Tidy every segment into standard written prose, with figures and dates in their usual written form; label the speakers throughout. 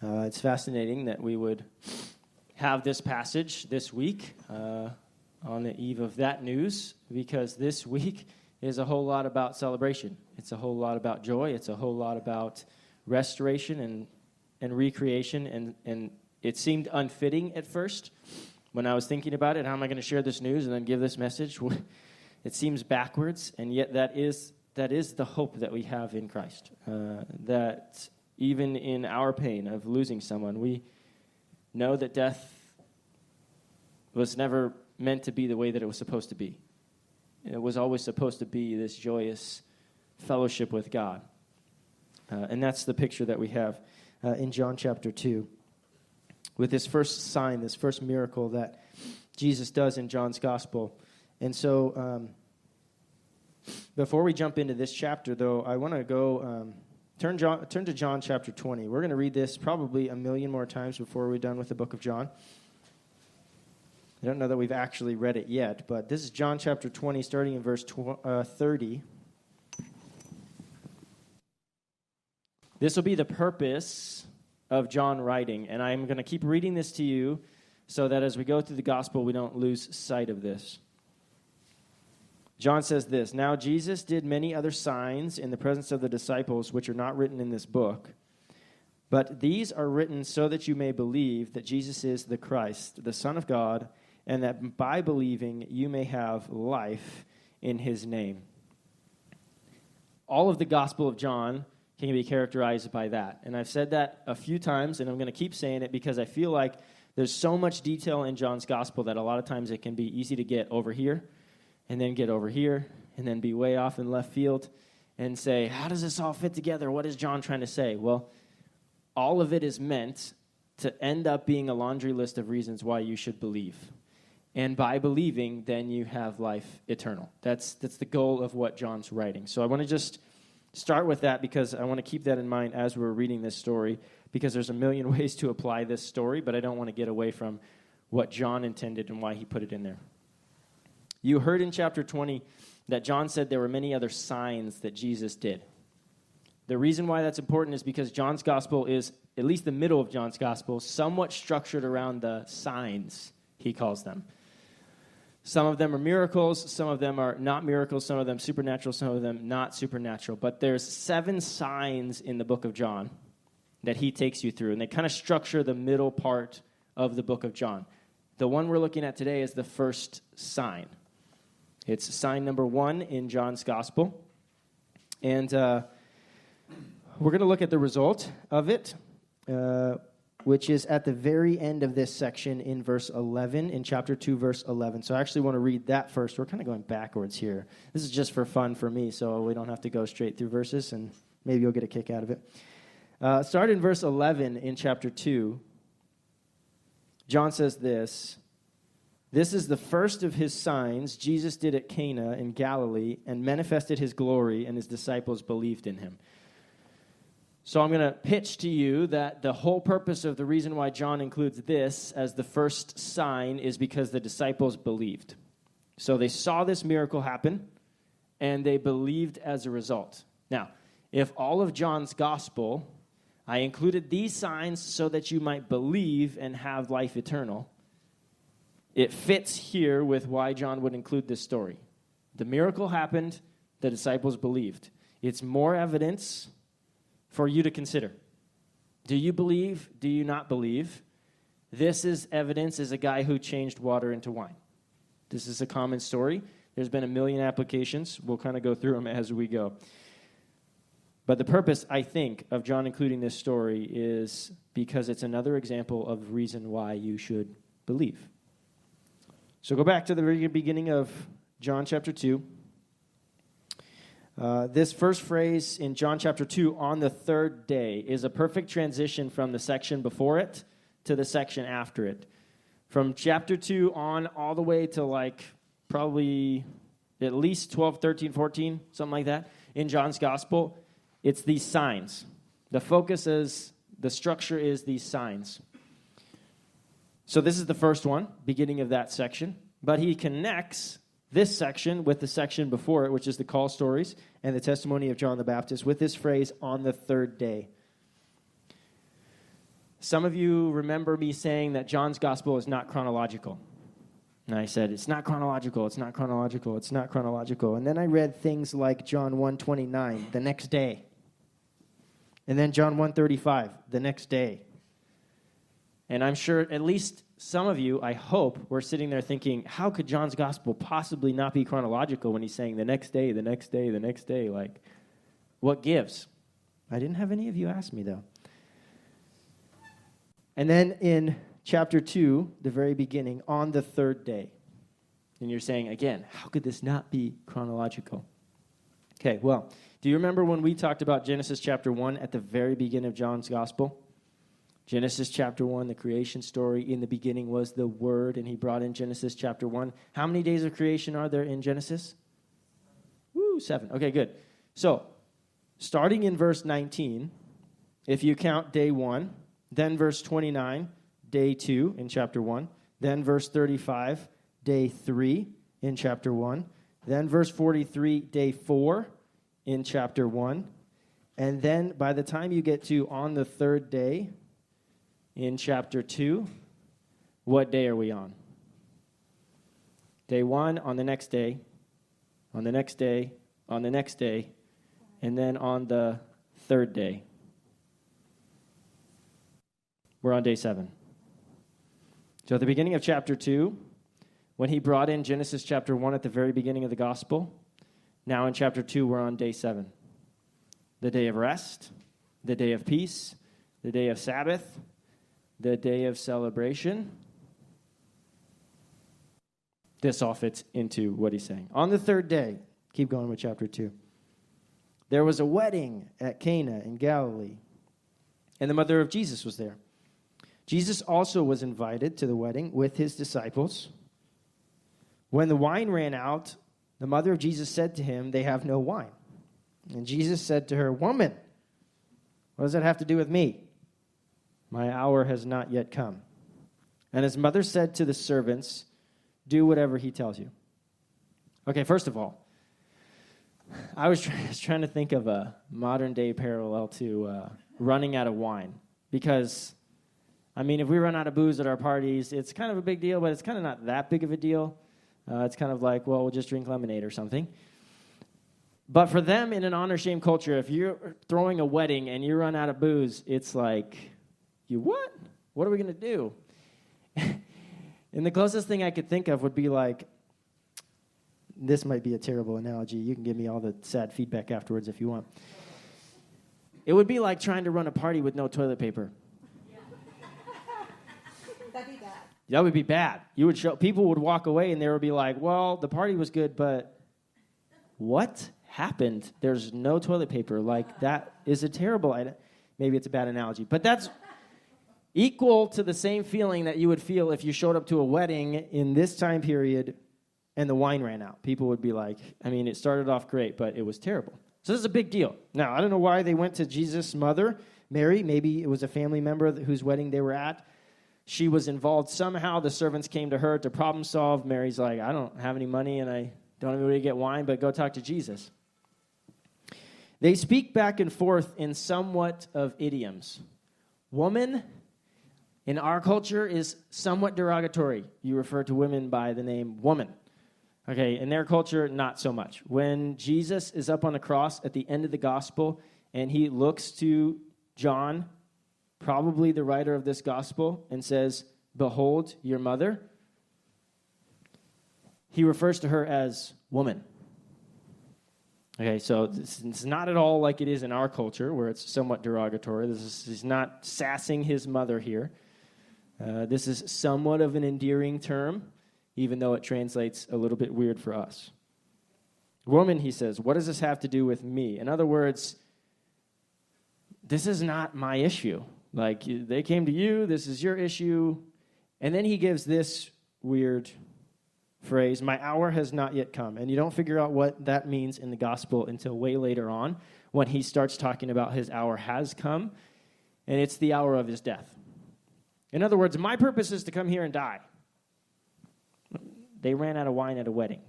Speaker 1: It's fascinating that we would have this passage this week on the eve of that news, because this week is a whole lot about celebration. It's a whole lot about joy. It's a whole lot about restoration and recreation, and it seemed unfitting at first when I was thinking about it. How am I going to share this news and then give this message? It seems backwards, and yet that is the hope that we have in Christ, that even in our pain of losing someone, we know that death was never meant to be the way that it was supposed to be. It was always supposed to be this joyous fellowship with God. And that's the picture that we have in John chapter 2. With this first sign, this first miracle that Jesus does in John's gospel. And so before we jump into this chapter, though, I want to go turn to John chapter 20. We're going to read this probably a million more times before we're done with the book of John. I don't know that we've actually read it yet, but this is John chapter 20, starting in verse 30. This will be the purpose of John writing, and I'm going to keep reading this to you so that as we go through the gospel, we don't lose sight of this. John says this, "Now Jesus did many other signs in the presence of the disciples, which are not written in this book. But these are written so that you may believe that Jesus is the Christ, the Son of God, and that by believing you may have life in his name." All of the Gospel of John can be characterized by that. And I've said that a few times, and I'm going to keep saying it because I feel like there's so much detail in John's Gospel that a lot of times it can be easy to get over here, and then get over here, and then be way off in left field, and say, how does this all fit together? What is John trying to say? Well, all of it is meant to end up being a laundry list of reasons why you should believe. And by believing, then you have life eternal. That's the goal of what John's writing. So I want to just start with that because I want to keep that in mind as we're reading this story, because there's a million ways to apply this story, but I don't want to get away from what John intended and why he put it in there. You heard in chapter 20 that John said there were many other signs that Jesus did. The reason why that's important is because John's gospel is, at least the middle of John's gospel, somewhat structured around the signs, he calls them. Some of them are miracles, some of them are not miracles, some of them supernatural, some of them not supernatural. But there's 7 signs in the book of John that he takes you through, and they kind of structure the middle part of the book of John. The one we're looking at today is the first sign. It's sign number 1 in John's gospel. And we're going to look at the result of it, which is at the very end of this section in verse 11, in chapter 2, verse 11. So I actually want to read that first. We're kind of going backwards here. This is just for fun for me, so we don't have to go straight through verses, and maybe you'll get a kick out of it. Start in verse 11 in chapter 2. John says this, "This is the first of his signs Jesus did at Cana in Galilee and manifested his glory, and his disciples believed in him." So I'm going to pitch to you that the whole purpose of the reason why John includes this as the first sign is because the disciples believed. So they saw this miracle happen, and they believed as a result. Now, if all of John's gospel, I included these signs so that you might believe and have life eternal, it fits here with why John would include this story. The miracle happened, the disciples believed. It's more evidence for you to consider. Do you believe? Do you not believe? This is evidence as a guy who changed water into wine. This is a common story. There's been a million applications. We'll kind of go through them as we go. But the purpose, I think, of John including this story is because it's another example of reason why you should believe. So go back to the very beginning of John chapter 2. This first phrase in John chapter 2, "on the third day," is a perfect transition from the section before it to the section after it. From chapter 2 on all the way to probably at least 12, 13, 14, something like that, in John's gospel, it's these signs. The focus is, the structure is these signs. So this is the first one, beginning of that section. But he connects this section with the section before it, which is the call stories and the testimony of John the Baptist, with this phrase, "on the third day." Some of you remember me saying that John's gospel is not chronological. And I said, it's not chronological, it's not chronological, it's not chronological. And then I read things like John 1:29, the next day. And then John 1:35, the next day. And I'm sure at least some of you, I hope, were sitting there thinking, how could John's gospel possibly not be chronological when he's saying the next day, the next day, the next day? Like, what gives? I didn't have any of you ask me, though. And then in chapter 2, the very beginning, on the third day. And you're saying, again, how could this not be chronological? Okay, well, do you remember when we talked about Genesis chapter 1 at the very beginning of John's gospel? Genesis chapter 1, the creation story. In the beginning was the Word, and he brought in Genesis chapter 1. How many days of creation are there in Genesis? 7. Okay, good. So, starting in verse 19, if you count day 1, then verse 29, day 2 in chapter 1, then verse 35, day 3 in chapter 1, then verse 43, day 4 in chapter 1, and then by the time you get to on the third day in chapter 2, what day are we on? Day 1, on the next day, on the next day, on the next day, and then on the third day. We're on day 7. So at the beginning of chapter 2, when he brought in Genesis chapter 1 at the very beginning of the gospel, now in chapter 2, we're on day 7. The day of rest, the day of peace, the day of Sabbath, the day of celebration. This all fits into what he's saying. On the third day, keep going with chapter 2. There was a wedding at Cana in Galilee, and the mother of Jesus was there. Jesus also was invited to the wedding with his disciples. When the wine ran out, the mother of Jesus said to him, "They have no wine." And Jesus said to her, "Woman, what does that have to do with me? My hour has not yet come." And his mother said to the servants, "Do whatever he tells you." Okay, first of all, I was trying to think of a modern-day parallel to running out of wine. Because, I mean, if we run out of booze at our parties, it's kind of a big deal, but it's kind of not that big of a deal. It's kind of like, well, we'll just drink lemonade or something. But for them, in an honor-shame culture, if you're throwing a wedding and you run out of booze, it's like, you what? What are we going to do? And the closest thing I could think of would be like, this might be a terrible analogy. You can give me all the sad feedback afterwards if you want. It would be like trying to run a party with no toilet paper.
Speaker 2: That'd be bad.
Speaker 1: That would be bad. People would walk away and they would be like, well, the party was good, but what happened? There's no toilet paper. Like, that is a terrible, maybe it's a bad analogy, but that's equal to the same feeling that you would feel if you showed up to a wedding in this time period and the wine ran out. People would be like, I mean, it started off great, but it was terrible. So this is a big deal. Now, I don't know why they went to Jesus' mother, Mary. Maybe it was a family member whose wedding they were at. She was involved somehow. The servants came to her to problem solve. Mary's like, I don't have any money and I don't have any way to get wine, but go talk to Jesus. They speak back and forth in somewhat of idioms. Woman, in our culture, is somewhat derogatory. You refer to women by the name woman. Okay, in their culture, not so much. When Jesus is up on the cross at the end of the gospel, and he looks to John, probably the writer of this gospel, and says, "Behold your mother," he refers to her as woman. Okay, so it's not at all like it is in our culture, where it's somewhat derogatory. He's not sassing his mother here. This is somewhat of an endearing term, even though it translates a little bit weird for us. Woman, he says, what does this have to do with me? In other words, this is not my issue. Like, they came to you, this is your issue. And then he gives this weird phrase, "My hour has not yet come." And you don't figure out what that means in the gospel until way later on, when he starts talking about his hour has come, and it's the hour of his death. In other words, my purpose is to come here and die. They ran out of wine at a wedding.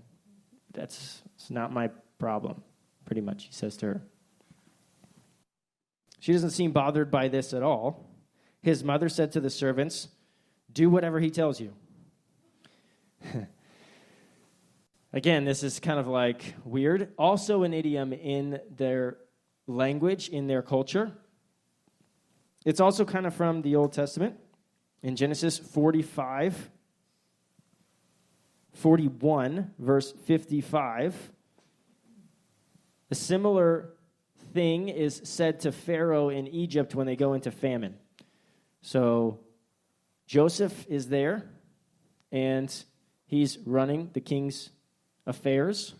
Speaker 1: It's not my problem, pretty much, he says to her. She doesn't seem bothered by this at all. His mother said to the servants, "Do whatever he tells you." Again, this is kind of like weird. Also an idiom in their language, in their culture. It's also kind of from the Old Testament. In Genesis 41, verse 55, a similar thing is said to Pharaoh in Egypt when they go into famine. So Joseph is there, and he's running the king's affairs,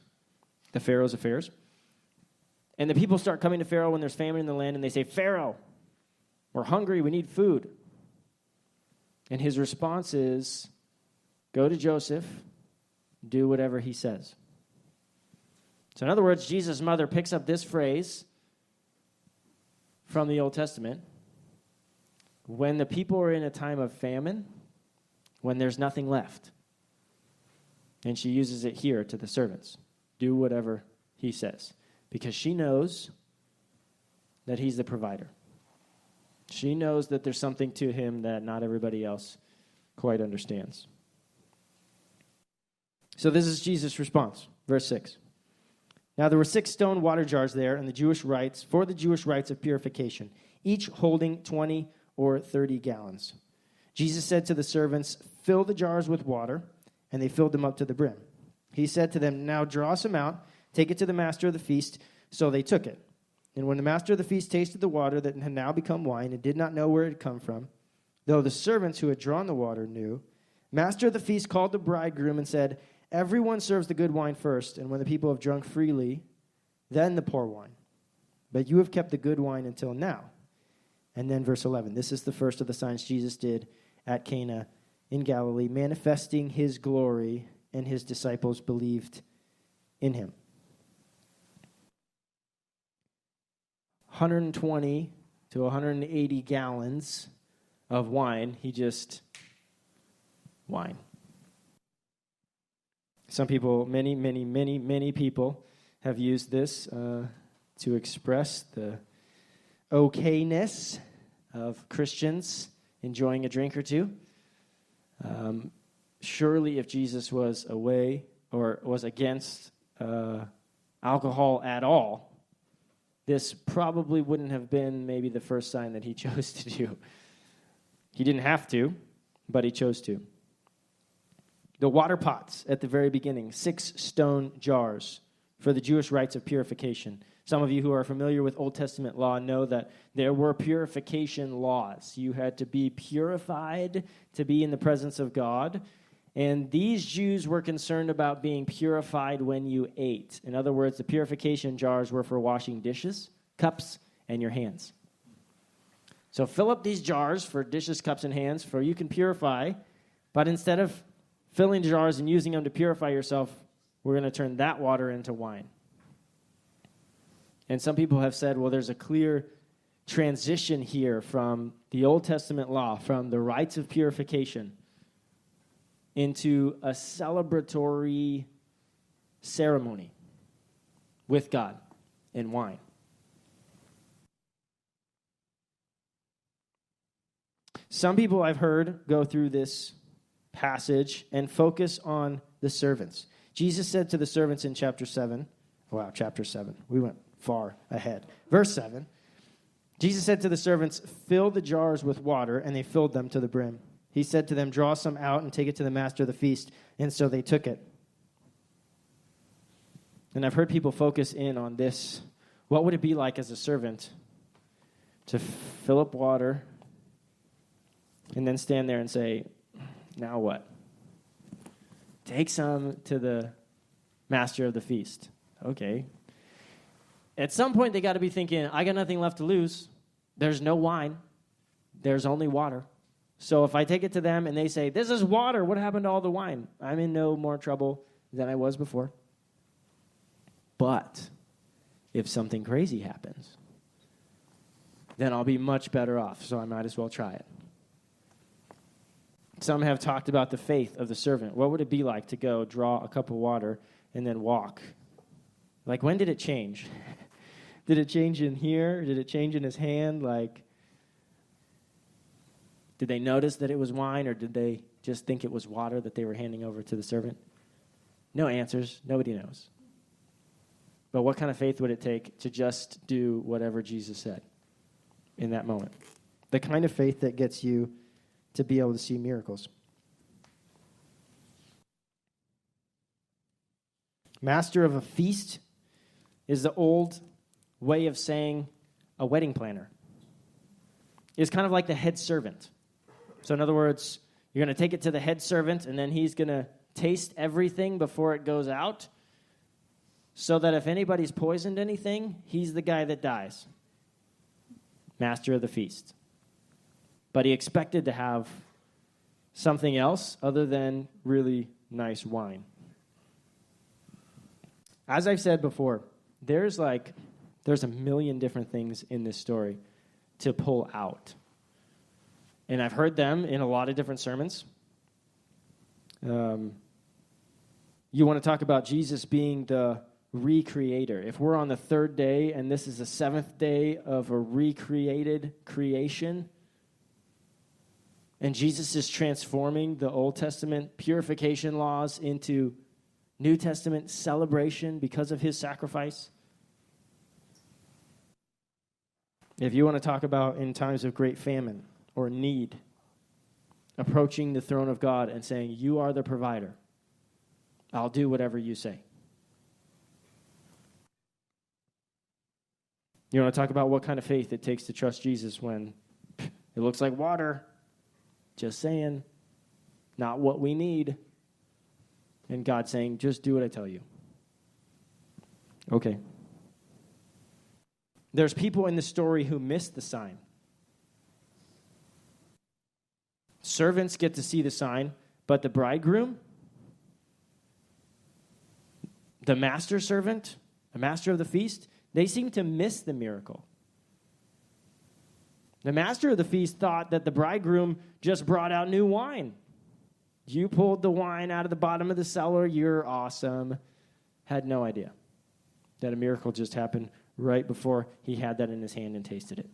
Speaker 1: the Pharaoh's affairs. And the people start coming to Pharaoh when there's famine in the land, and they say, "Pharaoh, we're hungry, we need food." And his response is, "Go to Joseph, do whatever he says." So in other words, Jesus' mother picks up this phrase from the Old Testament. When the people are in a time of famine, when there's nothing left. And she uses it here to the servants. Do whatever he says. Because she knows that he's the provider. She knows that there's something to him that not everybody else quite understands. So this is Jesus' response. Verse 6. Now there were 6 stone water jars there for the Jewish rites of purification, each holding 20 or 30 gallons. Jesus said to the servants, "Fill the jars with water," and they filled them up to the brim. He said to them, "Now draw some out, take it to the master of the feast." So they took it. And when the master of the feast tasted the water that had now become wine and did not know where it had come from, though the servants who had drawn the water knew, master of the feast called the bridegroom and said, "Everyone serves the good wine first, and when the people have drunk freely, then the poor wine. But you have kept the good wine until now." And then verse 11, this is the first of the signs Jesus did at Cana in Galilee, manifesting his glory, and his disciples believed in him. 120 to 180 gallons of wine. Wine. Some people, many people have used this to express the okayness of Christians enjoying a drink or two. Surely if Jesus was away or was against alcohol at all, this probably wouldn't have been maybe the first sign that he chose to do. He didn't have to, but he chose to. The water pots at the very beginning, 6 stone jars for the Jewish rites of purification. Some of you who are familiar with Old Testament law know that there were purification laws. You had to be purified to be in the presence of God. And these Jews were concerned about being purified when you ate. In other words, the purification jars were for washing dishes, cups, and your hands. So fill up these jars for dishes, cups, and hands, for you can purify. But instead of filling jars and using them to purify yourself, we're going to turn that water into wine. And some people have said, well, there's a clear transition here from the Old Testament law, from the rites of purification, into a celebratory ceremony with God in wine. Some people I've heard go through this passage and focus on the servants. Jesus said to the servants in chapter 7, we went far ahead. Verse 7, Jesus said to the servants, "Fill the jars with water," and they filled them to the brim. He said to them, "Draw some out and take it to the master of the feast." And so they took it. And I've heard people focus in on this. What would it be like as a servant to fill up water and then stand there and say, "Now what?" Take some to the master of the feast. Okay. At some point, they got to be thinking, I got nothing left to lose. There's no wine. There's only water. So if I take it to them and they say, "This is water, what happened to all the wine?" I'm in no more trouble than I was before. But if something crazy happens, then I'll be much better off, so I might as well try it. Some have talked about the faith of the servant. What would it be like to go draw a cup of water and then walk? Like, when did it change? Did it change in here? Did it change in his hand? Like, Did they notice that it was wine, or did they just think it was water that they were handing over to the servant? No answers. Nobody knows. But what kind of faith would it take to just do whatever Jesus said in that moment? The kind of faith that gets you to be able to see miracles. Master of a feast is the old way of saying a wedding planner. It's kind of like the head servant. So in other words, you're going to take it to the head servant, and then he's going to taste everything before it goes out, so that if anybody's poisoned anything, he's the guy that dies. Master of the feast. But he expected to have something else other than really nice wine. As I've said before, there's a million different things in this story to pull out. And I've heard them in a lot of different sermons. You want to talk about Jesus being the recreator. If we're on the third day and this is the seventh day of a recreated creation, and Jesus is transforming the Old Testament purification laws into New Testament celebration because of his sacrifice. If you want to talk about in times of great famine or need, approaching the throne of God and saying, you are the provider. I'll do whatever you say. You want to talk about what kind of faith it takes to trust Jesus when it looks like water. Just saying, not what we need. And God saying, just do what I tell you. Okay. There's people in the story who missed the sign. Servants get to see the sign, but the bridegroom, the master servant, the master of the feast, they seem to miss the miracle. The master of the feast thought that the bridegroom just brought out new wine. You pulled the wine out of the bottom of the cellar. You're awesome. Had no idea that a miracle just happened right before he had that in his hand and tasted it.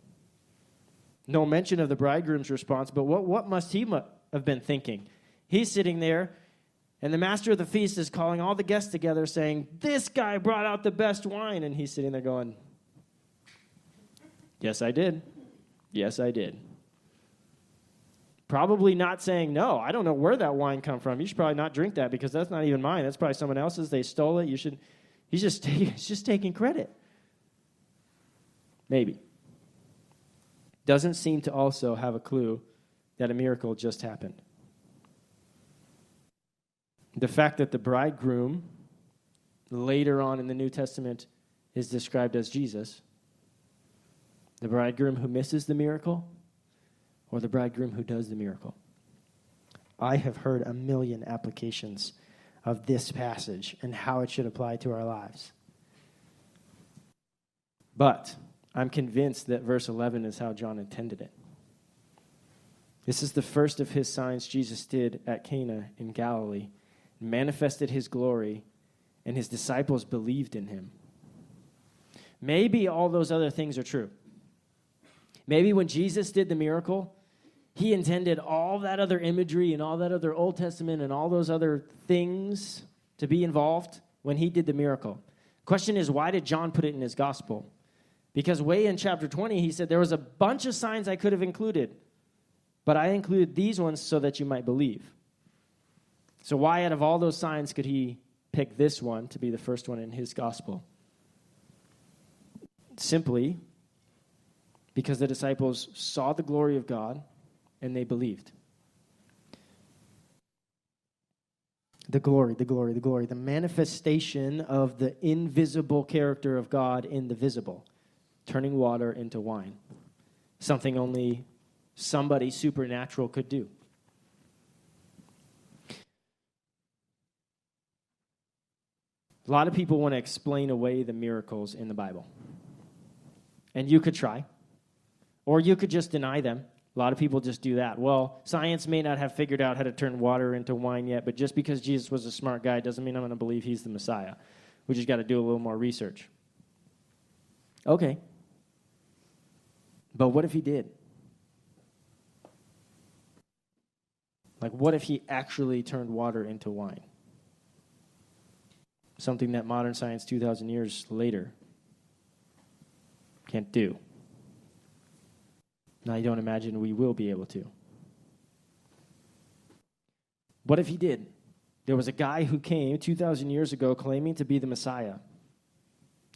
Speaker 1: No mention of the bridegroom's response, but what must he have been thinking? He's sitting there, and the master of the feast is calling all the guests together saying, this guy brought out the best wine. And he's sitting there going, yes, I did. Yes, I did. Probably not saying, no, I don't know where that wine come from. You should probably not drink that because that's not even mine. That's probably someone else's. They stole it. He's just taking credit. Maybe. Doesn't seem to also have a clue that a miracle just happened. The fact that the bridegroom later on in the New Testament is described as Jesus, the bridegroom who misses the miracle, or the bridegroom who does the miracle. I have heard a million applications of this passage and how it should apply to our lives. But I'm convinced that verse 11 is how John intended it. This is the first of his signs Jesus did at Cana in Galilee, manifested his glory, and his disciples believed in him. Maybe all those other things are true. Maybe when Jesus did the miracle, he intended all that other imagery and all that other Old Testament and all those other things to be involved when he did the miracle. Question is, why did John put it in his gospel? Because way in chapter 20, he said, there was a bunch of signs I could have included, but I included these ones so that you might believe. So why out of all those signs could he pick this one to be the first one in his gospel? Simply because the disciples saw the glory of God and they believed. The glory, the manifestation of the invisible character of God in the visible, turning water into wine, something only somebody supernatural could do. A lot of people want to explain away the miracles in the Bible. And you could try. Or you could just deny them. A lot of people just do that. Well, science may not have figured out how to turn water into wine yet, but just because Jesus was a smart guy doesn't mean I'm going to believe he's the Messiah. We just got to do a little more research. Okay. But what if he did? Like, what if he actually turned water into wine? Something that modern science 2,000 years later can't do. Now, you don't imagine we will be able to. What if he did? There was a guy who came 2,000 years ago claiming to be the Messiah,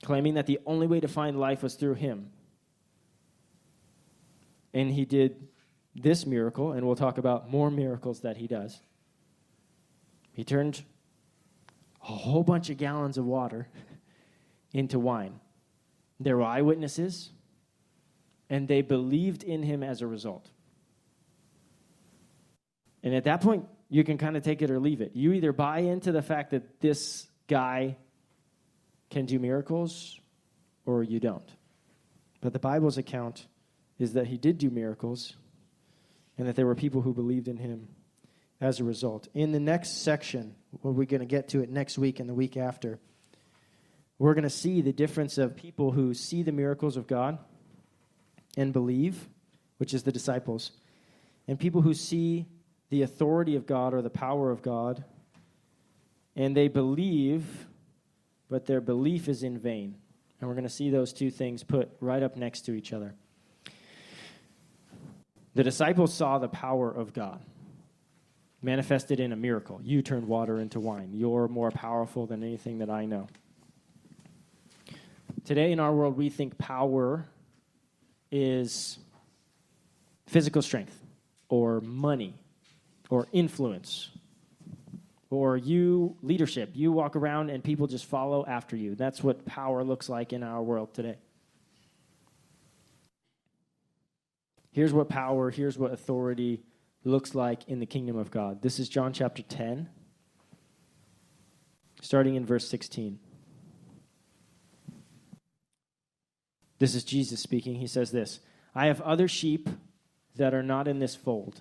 Speaker 1: claiming that the only way to find life was through him. And he did this miracle, and we'll talk about more miracles that he does. He turned a whole bunch of gallons of water into wine. There were eyewitnesses, and they believed in him as a result. And at that point, you can kind of take it or leave it. You either buy into the fact that this guy can do miracles, or you don't. But the Bible's account is that he did do miracles, and that there were people who believed in him as a result. In the next section, where we're going to get to it next week and the week after, we're going to see the difference of people who see the miracles of God and believe, which is the disciples, and people who see the authority of God or the power of God, and they believe, but their belief is in vain. And we're going to see those two things put right up next to each other. The disciples saw the power of God manifested in a miracle. You turned water into wine. You're more powerful than anything that I know. Today in our world, we think power is physical strength or money or influence or leadership. You walk around and people just follow after you. That's what power looks like in our world today. Here's what power, here's what authority looks like in the kingdom of God. This is John chapter 10, starting in verse 16. This is Jesus speaking. He says this, I have other sheep that are not in this fold.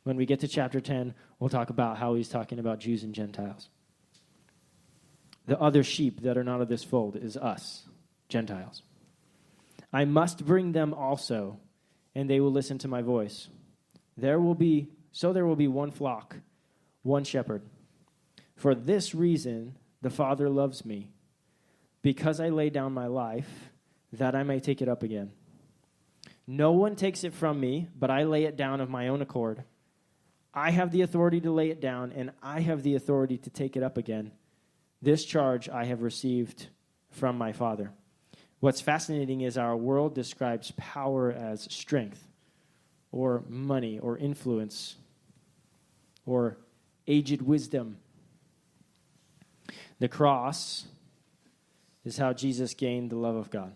Speaker 1: When we get to chapter 10, we'll talk about how he's talking about Jews and Gentiles. The other sheep that are not of this fold is us, Gentiles. I must bring them also, and they will listen to my voice. There will be one flock, one shepherd. For this reason, the Father loves me, because I lay down my life, that I may take it up again. No one takes it from me, but I lay it down of my own accord. I have the authority to lay it down, and I have the authority to take it up again. This charge I have received from my Father. What's fascinating is our world describes power as strength, or money, or influence, or aged wisdom. The cross is how Jesus gained the love of God.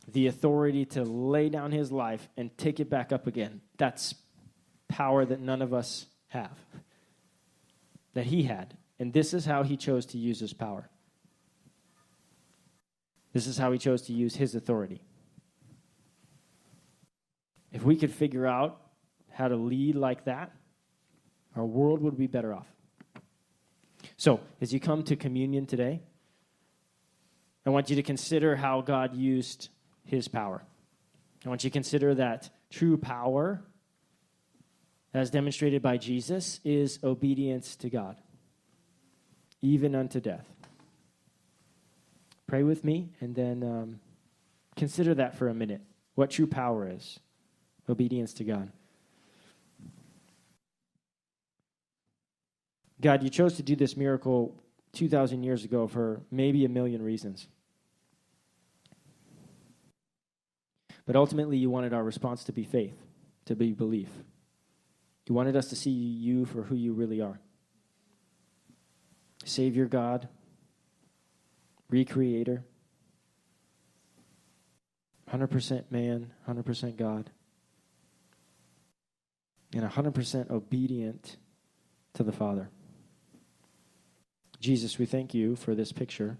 Speaker 1: The authority to lay down his life and take it back up again. That's power that none of us have, that he had. And this is how he chose to use his power. This is how he chose to use his authority. If we could figure out how to lead like that, our world would be better off. So, as you come to communion today, I want you to consider how God used his power. I want you to consider that true power, as demonstrated by Jesus, is obedience to God, even unto death. Pray with me, and then consider that for a minute, what true power is. Obedience to God. God, you chose to do this miracle 2,000 years ago for maybe a million reasons. But ultimately, you wanted our response to be faith, to be belief. You wanted us to see you for who you really are. Savior God, Recreator, 100% man, 100% God, and 100% obedient to the Father. Jesus, we thank you for this picture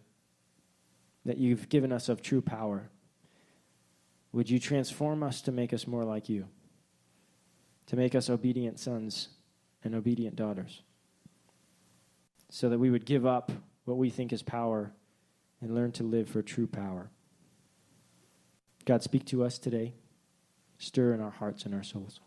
Speaker 1: that you've given us of true power. Would you transform us to make us more like you, to make us obedient sons and obedient daughters, so that we would give up what we think is power and learn to live for true power. God, speak to us today. Stir in our hearts and our souls.